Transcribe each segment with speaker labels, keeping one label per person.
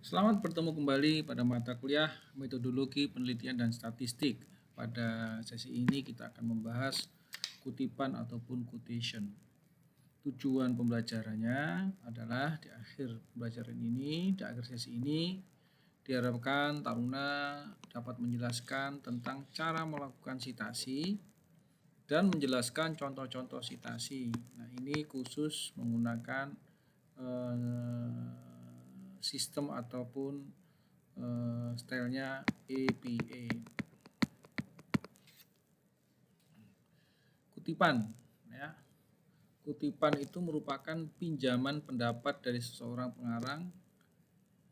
Speaker 1: Selamat bertemu kembali pada mata kuliah Metodologi Penelitian dan Statistik. Pada sesi ini kita akan membahas kutipan ataupun quotation. Tujuan pembelajarannya adalah di akhir pembelajaran ini, di akhir sesi ini, diharapkan Taruna dapat menjelaskan tentang cara melakukan sitasi dan menjelaskan contoh-contoh sitasi. Nah, ini khusus menggunakan sistem ataupun stylenya APA. Kutipan, ya. Kutipan itu merupakan pinjaman pendapat dari seseorang pengarang,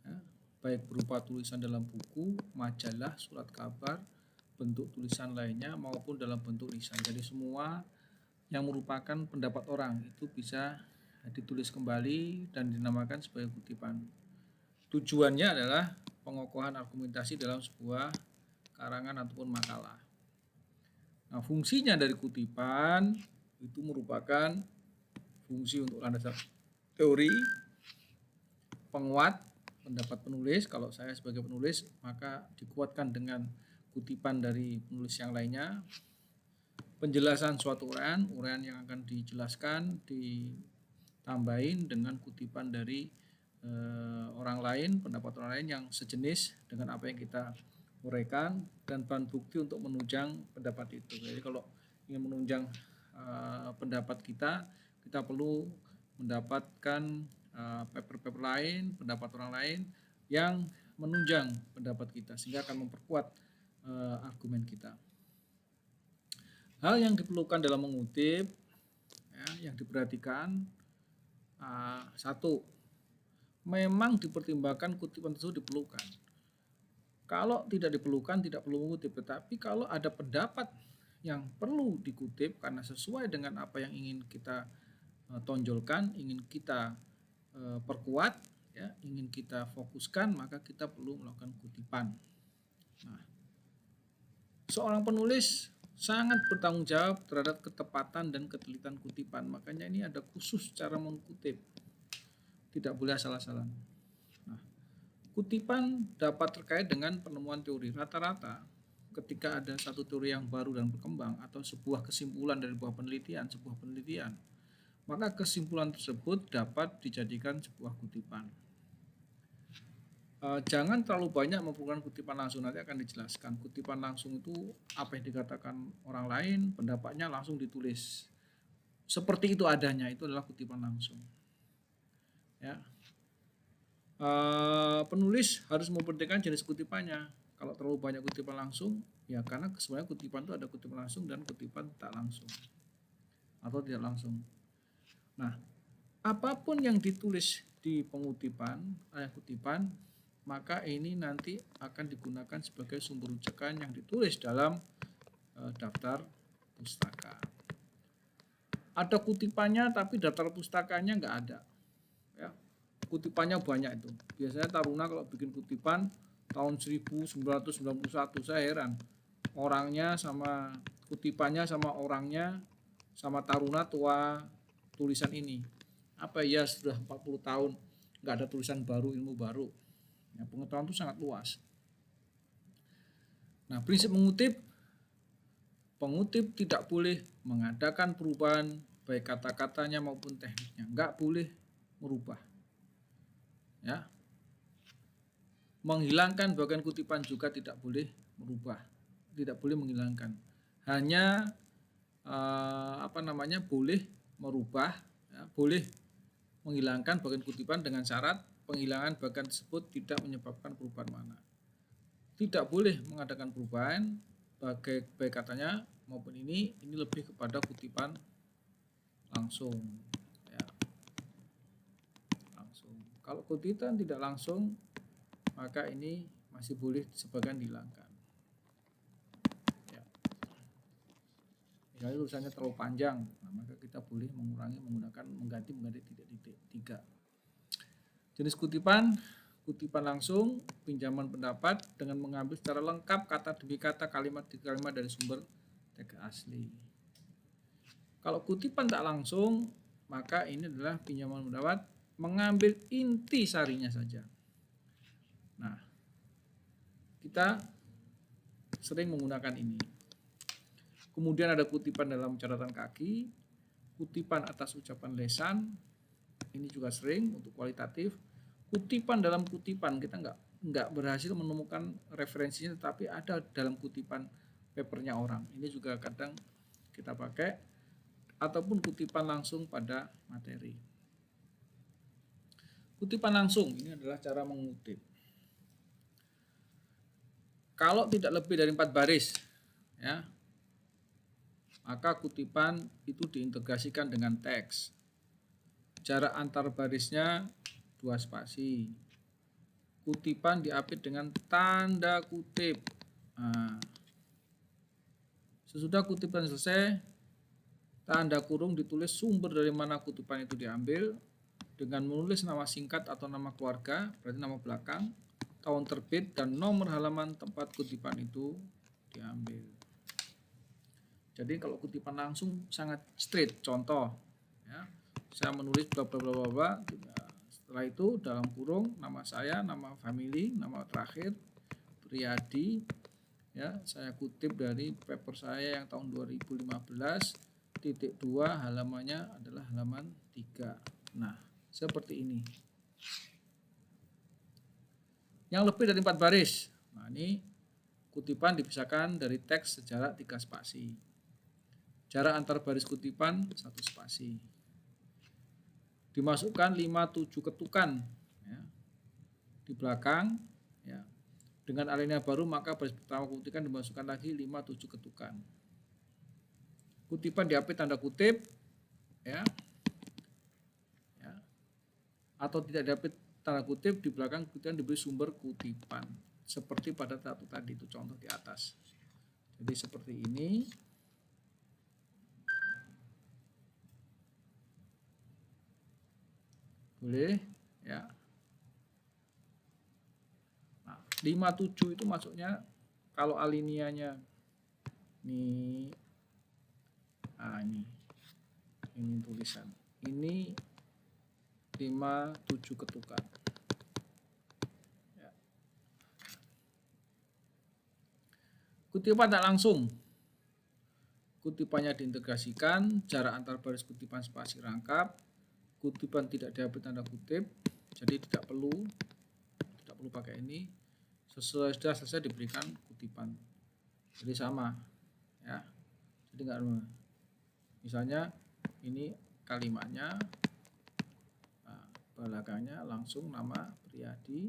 Speaker 1: ya, baik berupa tulisan dalam buku, majalah, surat kabar, bentuk tulisan lainnya maupun dalam bentuk lisan. Jadi semua yang merupakan pendapat orang itu bisa ditulis kembali dan dinamakan sebagai kutipan. Tujuannya adalah pengokohan argumentasi dalam sebuah karangan ataupun makalah. Nah, fungsinya dari kutipan itu merupakan fungsi untuk landasan teori, penguat pendapat penulis. Kalau saya sebagai penulis, maka dikuatkan dengan kutipan dari penulis yang lainnya. Penjelasan suatu uraian yang akan dijelaskan ditambahin dengan kutipan dari orang lain, pendapat orang lain yang sejenis dengan apa yang kita uraikan, dan bahan bukti untuk menunjang pendapat itu. Jadi kalau ingin menunjang pendapat kita perlu mendapatkan paper-paper lain, pendapat orang lain yang menunjang pendapat kita sehingga akan memperkuat argumen kita. Hal yang diperlukan dalam mengutip, ya, yang diperhatikan, satu, memang dipertimbangkan kutipan tersebut diperlukan. Kalau tidak diperlukan, tidak perlu mengutip. Tetapi kalau ada pendapat yang perlu dikutip karena sesuai dengan apa yang ingin kita tonjolkan, ingin kita perkuat, ya, ingin kita fokuskan, maka kita perlu melakukan kutipan. Nah, seorang penulis sangat bertanggung jawab terhadap ketepatan dan ketelitian kutipan. Makanya ini ada khusus cara mengutip. Tidak boleh salah-salah. Nah, kutipan dapat terkait dengan penemuan teori. Rata-rata ketika ada satu teori yang baru dan berkembang atau sebuah kesimpulan dari sebuah penelitian, maka kesimpulan tersebut dapat dijadikan sebuah kutipan. Jangan terlalu banyak memperlukan kutipan langsung, nanti akan dijelaskan. Kutipan langsung itu apa yang dikatakan orang lain, pendapatnya langsung ditulis. Seperti itu adanya, itu adalah kutipan langsung. Ya. Penulis harus memperhatikan jenis kutipannya. Kalau terlalu banyak kutipan langsung, ya karena sebenarnya kutipan itu ada kutipan langsung dan kutipan tak langsung atau tidak langsung. Nah, apapun yang ditulis di pengutipan, kutipan, maka ini nanti akan digunakan sebagai sumber rujukan yang ditulis dalam daftar pustaka. Ada kutipannya tapi daftar pustakanya nggak ada. Ya, kutipannya banyak itu. Biasanya Taruna kalau bikin kutipan tahun 1991, saya heran. Orangnya sama kutipannya sama orangnya sama Taruna tua tulisan ini. Apa ya, sudah 40 tahun nggak ada tulisan baru, ilmu baru. Ya, pengetahuan itu sangat luas. Nah, prinsip mengutip, pengutip tidak boleh mengadakan perubahan baik kata-katanya maupun tekniknya, nggak boleh merubah. Ya, menghilangkan bagian kutipan juga tidak boleh merubah, tidak boleh menghilangkan. Hanya boleh merubah, ya, boleh menghilangkan bagian kutipan dengan syarat penghilangan bagian tersebut tidak menyebabkan perubahan makna. Tidak boleh mengadakan perubahan baik katanya maupun ini lebih kepada kutipan langsung, ya. Langsung. Kalau kutipan tidak langsung, maka ini masih boleh sebagian dihilangkan. Ya. Misalnya tulisannya terlalu panjang, nah, maka kita boleh mengganti titik-titik 3. Jenis kutipan langsung, pinjaman pendapat dengan mengambil secara lengkap kata demi kata, kalimat demi kalimat dari sumber teks asli. Kalau kutipan tak langsung, maka ini adalah pinjaman pendapat mengambil inti sarinya saja. Nah, kita sering menggunakan ini. Kemudian ada kutipan dalam catatan kaki, kutipan atas ucapan lesan, ini juga sering untuk kualitatif. Kutipan dalam kutipan, kita nggak berhasil menemukan referensinya, tetapi ada dalam kutipan papernya orang. Ini juga kadang kita pakai, ataupun kutipan langsung pada materi. Kutipan langsung ini adalah cara mengutip. Kalau tidak lebih dari 4 baris, ya, maka kutipan itu diintegrasikan dengan teks. Jarak antar barisnya 2 spasi. Kutipan diapit dengan tanda kutip. Nah, sesudah kutipan selesai, tanda kurung ditulis sumber dari mana kutipan itu diambil dengan menulis nama singkat atau nama keluarga, berarti nama belakang, tahun terbit, dan nomor halaman tempat kutipan itu diambil. Jadi kalau kutipan langsung sangat straight. Contoh, ya, saya menulis bla bla bla bla. Setelah itu dalam kurung nama saya, nama family, nama terakhir Priyadi. Ya, saya kutip dari paper saya yang tahun 2015, titik 2, halamannya adalah halaman 3. Nah, seperti ini. Yang lebih dari 4 baris. Nah, ini kutipan dipisahkan dari teks sejarak 3 spasi. Jarak antar baris kutipan 1 spasi. Dimasukkan 5-7 ketukan, ya, di belakang, ya. Dengan alinea baru maka baris pertama kutipan dimasukkan lagi 5-7 ketukan. Kutipan diapit tanda kutip, ya, ya, atau tidak diapit tanda kutip, di belakang kutipan diberi sumber kutipan seperti pada satu tadi itu contoh di atas. Jadi seperti ini. Boleh, ya. Nah, 57 itu masuknya kalau alinianya ini, nah ini tulisan. Ini 57 ketukan. Ya. Kutipan tak langsung. Kutipannya diintegrasikan, jarak antar baris kutipan spasi rangkap, kutipan tidak diapit tanda kutip, jadi tidak perlu pakai ini. Sudah selesai diberikan kutipan. Jadi sama, ya. Jadi enggak, misalnya ini kalimatnya, nah, belakangnya langsung nama Priyadi,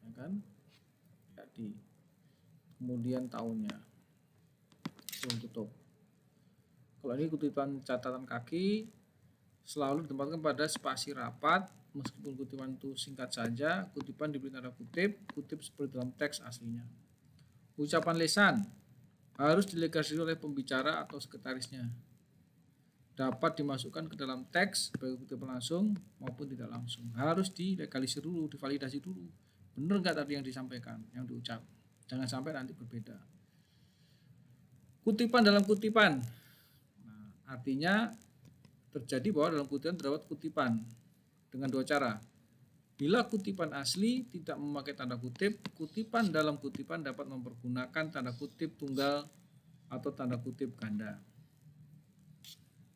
Speaker 1: ya kan, Priyadi, kemudian tahunnya, langsung tutup. Kalau ini kutipan catatan kaki selalu ditempatkan pada spasi rapat, meskipun kutipan itu singkat saja, kutipan diberi tanda kutip, kutip seperti dalam teks aslinya. Ucapan lesan harus dilegalisir oleh pembicara atau sekretarisnya. Dapat dimasukkan ke dalam teks baik kutipan langsung maupun tidak langsung. Harus dilegalisir dulu, divalidasi dulu. Benar nggak tadi yang disampaikan, yang diucap? Jangan sampai nanti berbeda. Kutipan dalam kutipan. Nah, artinya terjadi bahwa dalam kutipan terdapat kutipan dengan 2 cara. Bila kutipan asli tidak memakai tanda kutip, kutipan dalam kutipan dapat mempergunakan tanda kutip tunggal atau tanda kutip ganda.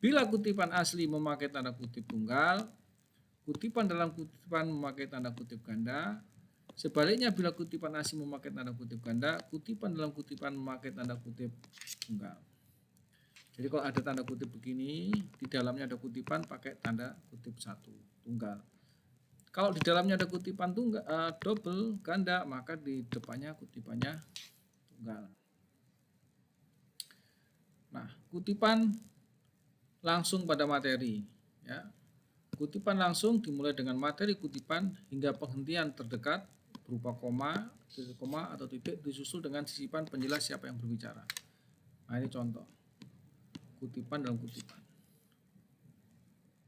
Speaker 1: Bila kutipan asli memakai tanda kutip tunggal, kutipan dalam kutipan memakai tanda kutip ganda. Sebaliknya bila kutipan asli memakai tanda kutip ganda, kutipan dalam kutipan memakai tanda kutip tunggal. Jadi kalau ada tanda kutip begini, di dalamnya ada kutipan pakai tanda kutip 1 tunggal. Kalau di dalamnya ada kutipan tunggal, double ganda, maka di depannya kutipannya tunggal. Nah, kutipan langsung pada materi, ya. Kutipan langsung dimulai dengan materi kutipan hingga penghentian terdekat berupa koma, titik koma atau titik disusul dengan sisipan penjelas siapa yang berbicara. Nah, ini contoh kutipan dalam kutipan.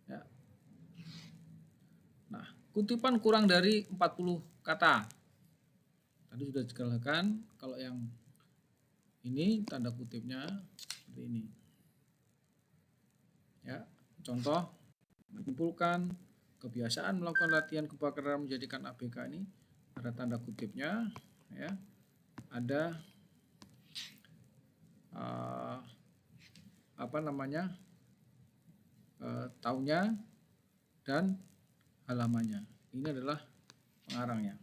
Speaker 1: Ya. Nah, kutipan kurang dari 40 kata. Tadi sudah dijelaskan, kalau yang ini tanda kutipnya seperti ini. Ya, contoh menyimpulkan kebiasaan melakukan latihan kebakaran menjadikan ABK ini ada tanda kutipnya, ya, ada tahunnya dan halamannya. Ini adalah pengarangnya.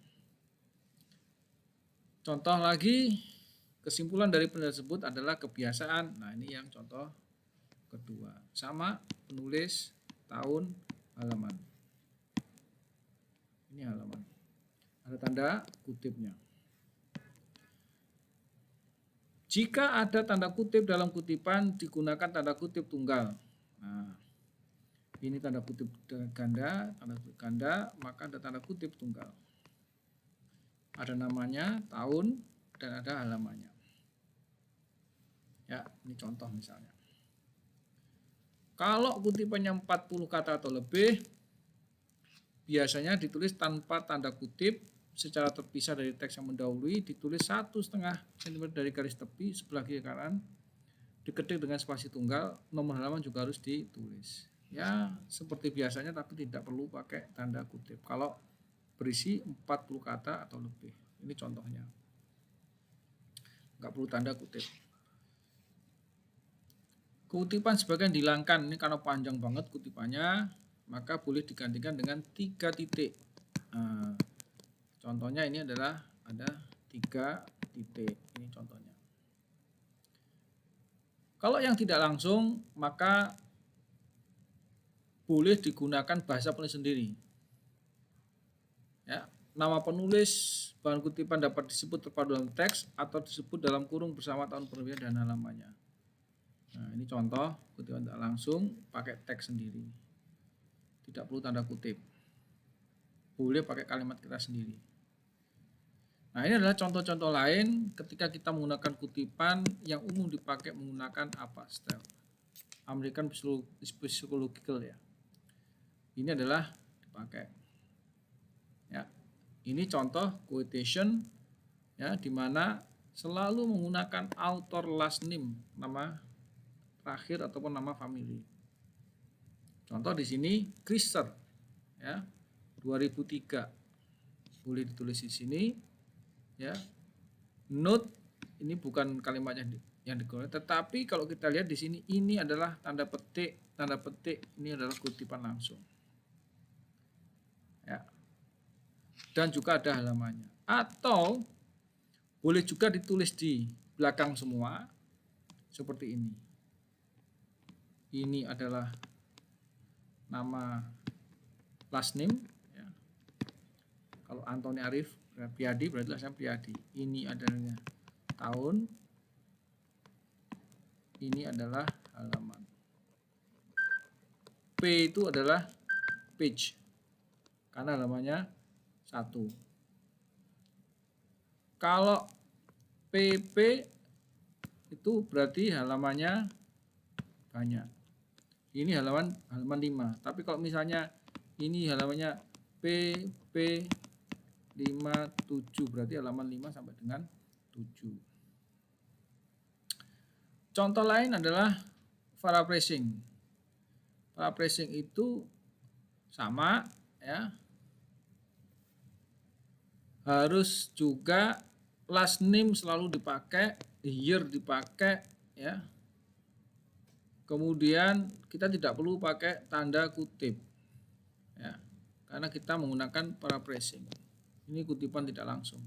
Speaker 1: Contoh lagi, kesimpulan dari penjelasan tersebut adalah kebiasaan. Nah, ini yang contoh kedua. Sama, penulis, tahun, halaman. Ini halaman. Ada tanda kutipnya. Jika ada tanda kutip dalam kutipan, digunakan tanda kutip tunggal. Nah, ini tanda kutip ganda, maka ada tanda kutip tunggal. Ada namanya, tahun, dan ada halamannya. Ya, ini contoh misalnya. Kalau kutipannya 40 kata atau lebih, biasanya ditulis tanpa tanda kutip, secara terpisah dari teks yang mendahului, ditulis 1,5 cm dari garis tepi sebelah kiri kanan, diketik dengan spasi tunggal, nomor halaman juga harus ditulis. Ya, seperti biasanya tapi tidak perlu pakai tanda kutip. Kalau berisi 40 kata atau lebih. Ini contohnya. Nggak perlu tanda kutip. Kutipan sebagian dihilangkan, ini karena panjang banget kutipannya, maka boleh digantikan dengan 3 titik. Nah, contohnya ini adalah ada 3 titik, ini contohnya. Kalau yang tidak langsung, maka boleh digunakan bahasa penulis sendiri. Ya, nama penulis bahan kutipan dapat disebut terpadu dalam teks atau disebut dalam kurung bersama tahun penerbitan dan halamannya. Nah, ini contoh kutipan tidak langsung pakai teks sendiri. Tidak perlu tanda kutip. Boleh pakai kalimat kita sendiri. Nah, ini adalah contoh-contoh lain ketika kita menggunakan kutipan yang umum dipakai menggunakan apostrophe. American Psychological ya. Ini adalah dipakai. Ya. Ini contoh quotation ya, di mana selalu menggunakan author last name, nama terakhir ataupun nama family. Contoh di sini Krister ya, 2003. Boleh ditulis di sini ya. Note ini bukan kalimat yang digunakan, tetapi kalau kita lihat di sini ini adalah tanda petik ini adalah kutipan langsung. Ya. Dan juga ada halamannya. Atau boleh juga ditulis di belakang semua seperti ini. Ini adalah nama last name ya. Kalau Antoni Arif Priadi berarti saya Priadi. Ini adalah tahun. Ini adalah halaman. P itu adalah page. Karena halamannya 1. Kalau PP itu berarti halamannya banyak. Ini halaman 5. Tapi kalau misalnya ini halamannya PP 57 berarti halaman 5 sampai dengan 7. Contoh lain adalah paraphrasing. Paraphrasing itu sama ya. Harus juga last name selalu dipakai, year dipakai ya. Kemudian kita tidak perlu pakai tanda kutip ya, karena kita menggunakan paraphrasing. Ini kutipan tidak langsung.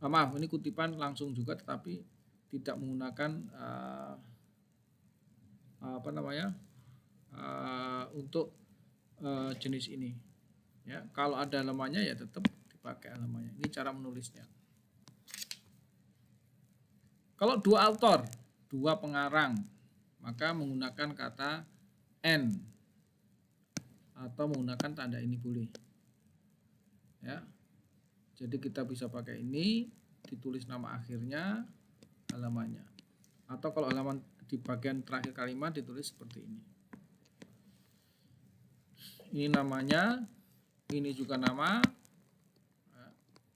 Speaker 1: Maaf, ini kutipan langsung juga tetapi tidak menggunakan untuk jenis ini. Ya, kalau ada halamannya ya tetap dipakai halamannya. Ini cara menulisnya. Kalau dua author, dua pengarang, maka menggunakan kata and atau menggunakan tanda ini boleh. Ya. Jadi kita bisa pakai ini, ditulis nama akhirnya, halamannya. Atau kalau halaman di bagian terakhir kalimat ditulis seperti ini. Ini namanya, ini juga nama,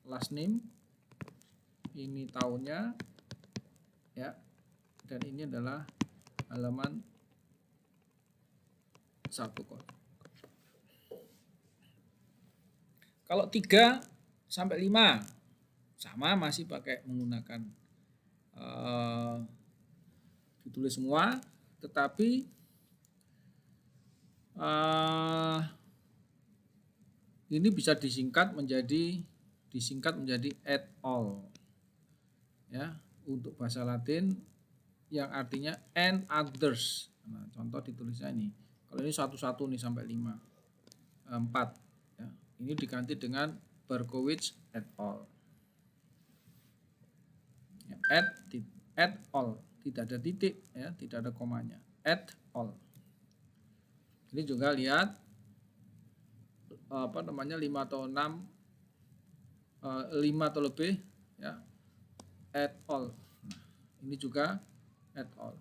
Speaker 1: last name, ini tahunnya, ya, dan ini adalah halaman 1. Kalau 3 sampai 5 sama masih pakai menggunakan uh, ditulis semua, tetapi uh, ini bisa disingkat menjadi et al. Ya, untuk bahasa Latin yang artinya and others. Nah, contoh ditulisnya ini. Kalau ini satu-satu nih sampai 5, 4. Ya. Ini diganti dengan Berkowitz et al. Ya, et al. Tidak ada titik, ya, tidak ada komanya. Et al. Ini juga lihat 5 atau 6, 5 atau lebih, ya, et al. Nah, ini juga et al.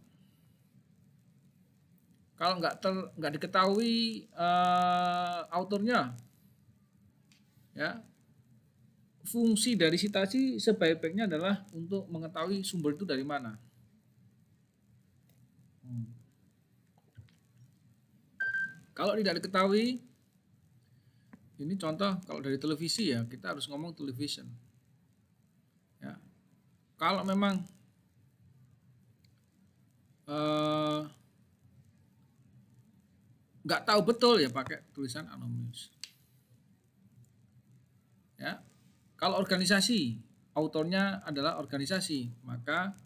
Speaker 1: Kalau nggak diketahui autornya, ya, fungsi dari sitasi sebaik-baiknya adalah untuk mengetahui sumber itu dari mana. Kalau tidak diketahui, ini contoh kalau dari televisi, ya, kita harus ngomong television. Ya. Kalau memang nggak tahu betul, ya pakai tulisan anonymous. Ya. Kalau organisasi, autornya adalah organisasi, maka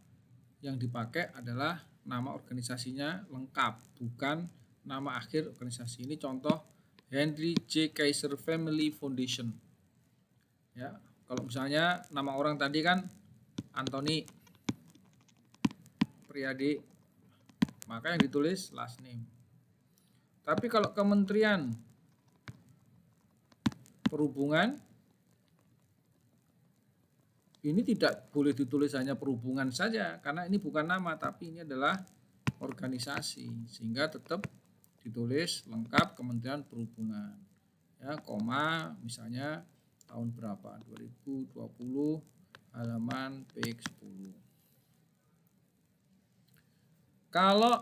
Speaker 1: yang dipakai adalah nama organisasinya lengkap, bukan nama akhir organisasi. Ini contoh Henry J. Kaiser Family Foundation. Ya, kalau misalnya nama orang tadi kan Anthony Priadi, maka yang ditulis last name. Tapi kalau Kementerian Perhubungan, ini tidak boleh ditulis hanya perhubungan saja, karena ini bukan nama, tapi ini adalah organisasi, sehingga tetap ditulis lengkap Kementerian Perhubungan. Ya, koma misalnya tahun berapa? 2020 halaman PX10. Kalau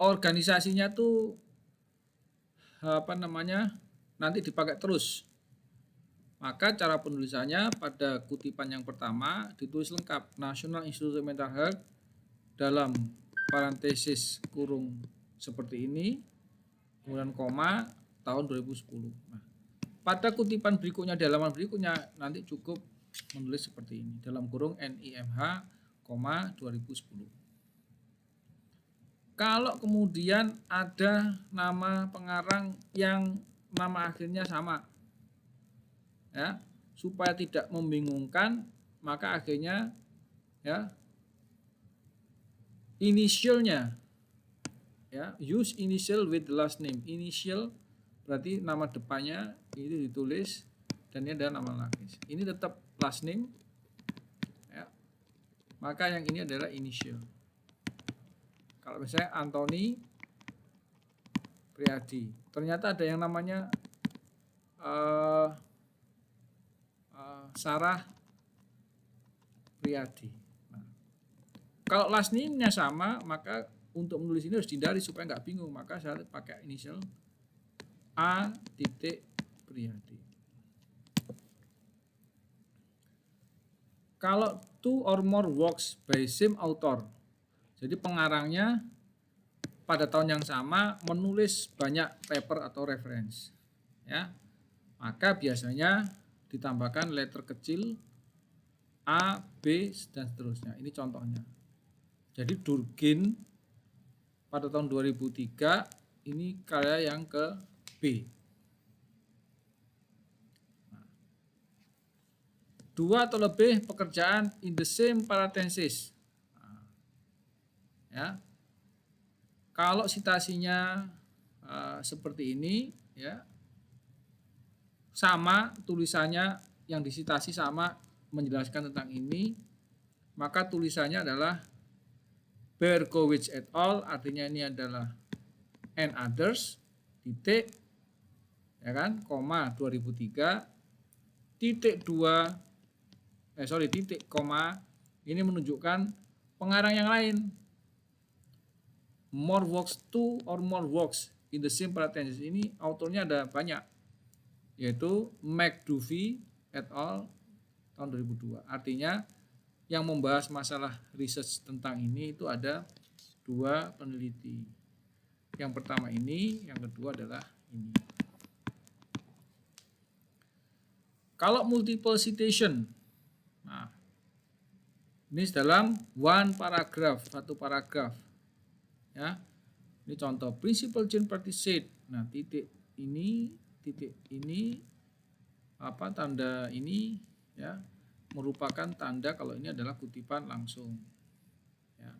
Speaker 1: organisasinya tuh nanti dipakai terus, maka cara penulisannya pada kutipan yang pertama ditulis lengkap National Institute of Mental Health dalam parentesis kurung seperti ini, kemudian koma tahun 2010. Nah, pada kutipan berikutnya di halaman berikutnya nanti cukup menulis seperti ini dalam kurung NIMH, 2010. Kalau kemudian ada nama pengarang yang nama akhirnya sama, ya, supaya tidak membingungkan, maka akhirnya, ya, inisialnya, ya, use initial with the last name. Initial berarti nama depannya itu ditulis dan ini ada nama lagi. Ini tetap last name, ya, maka yang ini adalah initial. Kalau misalnya Anthony Priadi, ternyata ada yang namanya Sarah Priadi. Nah, kalau last name-nya sama, maka untuk menulis ini harus dihindari supaya nggak bingung, maka saya pakai inisial A. Priadi. Kalau two or more works by same author, jadi pengarangnya pada tahun yang sama menulis banyak paper atau reference, ya, maka biasanya ditambahkan letter kecil A, B, dan seterusnya. Ini contohnya. Jadi Durkheim pada tahun 2003 ini karya yang ke B. Dua atau lebih pekerjaan in the same parenthesis. Ya. Kalau citasinya seperti ini, ya, sama tulisannya yang disitasi sama menjelaskan tentang ini, maka tulisannya adalah Berkowitz et al. Artinya ini adalah and others, titik, ya kan, koma 2003, titik 2, titik, koma, ini menunjukkan pengarang yang lain. More works, two or more works in the same parenthesis. Ini autornya ada banyak. yaitu McDuffie et al. Tahun 2002. Artinya yang membahas masalah research tentang ini itu ada 2 peneliti. Yang pertama ini, yang kedua adalah ini. Kalau multiple citation, nah ini dalam one paragraph, satu paragraf, ya. Ini contoh principal Jean Baptiste said. Nah titik ini apa tanda ini ya merupakan tanda kalau ini adalah kutipan langsung. Ya.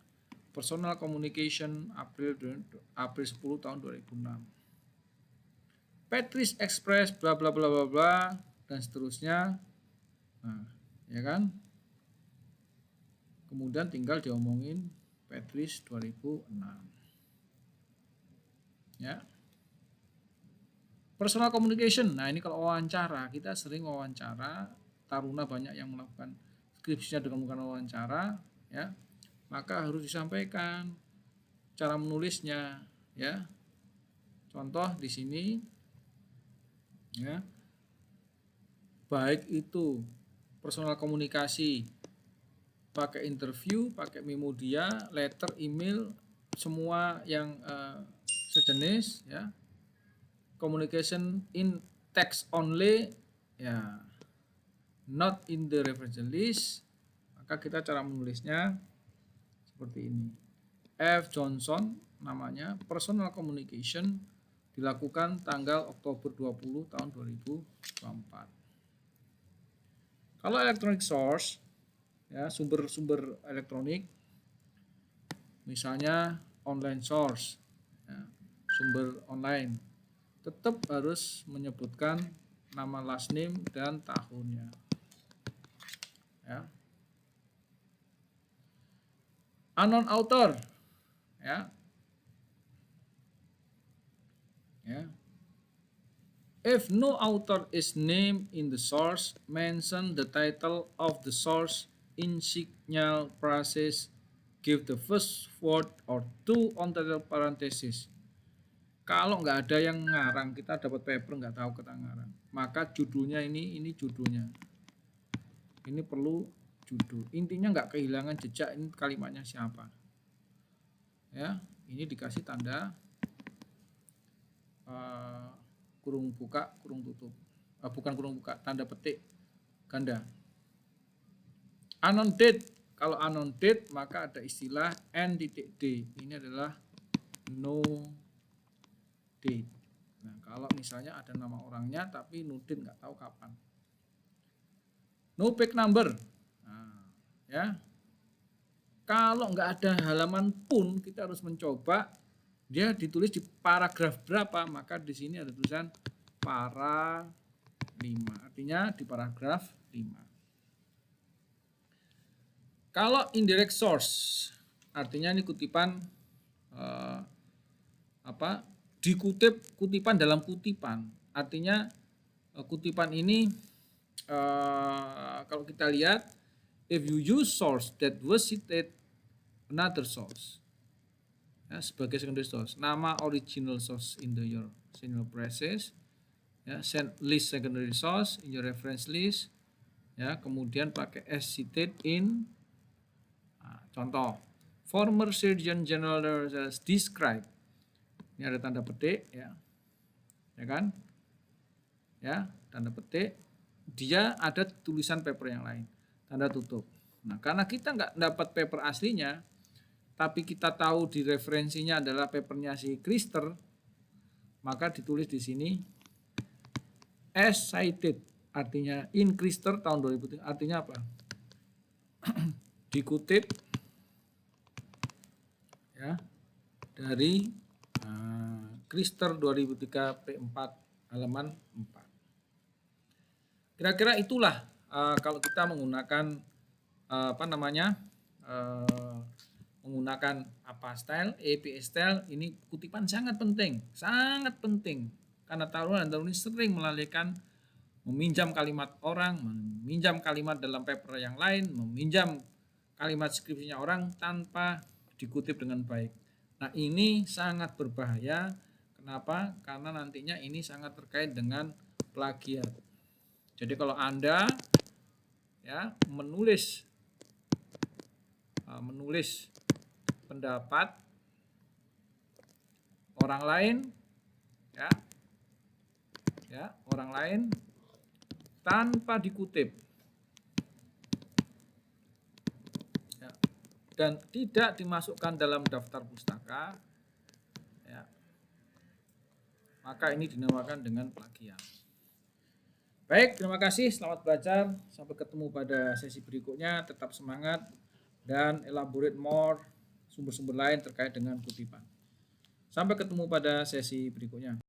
Speaker 1: Personal communication April 10 tahun 2006. Patrice Express bla bla bla bla bla dan seterusnya. Nah, ya kan? Kemudian tinggal diomongin Patrice 2006. Ya. Personal communication. Nah, ini kalau wawancara, kita sering wawancara, taruna banyak yang melakukan skripsinya dengan menggunakan wawancara, ya. Maka harus disampaikan cara menulisnya, ya. Contoh di sini ya. Baik itu personal komunikasi pakai interview, pakai memo dia, letter, email, semua yang sejenis ya. Communication in text only ya. Not in the reference list. Maka kita cara menulisnya seperti ini. F. Johnson namanya, personal communication dilakukan tanggal Oktober 20 tahun 2024. Kalau electronic source ya, sumber-sumber elektronik misalnya online source ya, sumber online tetap harus menyebutkan nama last name dan tahunnya ya. Unknown author ya. Ya. If no author is named in the source, mention the title of the source in signal process. Give the first word or two on the parenthesis. Kalau nggak ada yang ngarang, kita dapat paper nggak tahu kita ngarang, maka judulnya ini judulnya. Ini perlu judul. Intinya nggak kehilangan jejak ini kalimatnya siapa. Ya, ini dikasih tanda kurung buka, kurung tutup. Bukan kurung buka, tanda petik ganda. Unknown date. Kalau unknown date maka ada istilah N.D. Ini adalah no date. Nah, kalau misalnya ada nama orangnya tapi no date nggak tahu kapan. No page number. Nah, ya. Kalau nggak ada halaman pun kita harus mencoba dia ditulis di paragraf berapa, maka di sini ada tulisan para 5. Artinya di paragraf 5. Kalau indirect source, artinya ini kutipan dikutip kutipan dalam kutipan. Artinya kutipan ini kalau kita lihat, if you use source that was cited another source ya, sebagai secondary source, nama original source in your signal process ya, list secondary source in your reference list ya, kemudian pakai as cited in. Nah, contoh former Surgeon General describe, ini ada tanda petik ya kan ya, tanda petik, dia ada tulisan paper yang lain, tanda tutup. Nah, karena kita nggak dapat paper aslinya, tapi kita tahu di referensinya adalah papernya si Krister, maka ditulis di sini as cited, artinya in Krister tahun 2003, artinya apa? Dikutip ya dari Krister 2003 P4 halaman 4. Kira-kira itulah kalau kita menggunakan menggunakan style, EPA style, ini kutipan sangat penting karena taruna dan taruni sering melalaikan meminjam kalimat orang, meminjam kalimat dalam paper yang lain, meminjam kalimat skripsinya orang tanpa dikutip dengan baik. Nah, ini sangat berbahaya. Kenapa? Karena nantinya ini sangat terkait dengan plagiat. Jadi kalau Anda ya menulis pendapat orang lain orang lain tanpa dikutip dan tidak dimasukkan dalam daftar pustaka, maka ini dinamakan dengan plagiat. Baik, terima kasih, selamat belajar. Sampai ketemu pada sesi berikutnya. Tetap semangat dan elaborate more sumber-sumber lain terkait dengan kutipan. Sampai ketemu pada sesi berikutnya.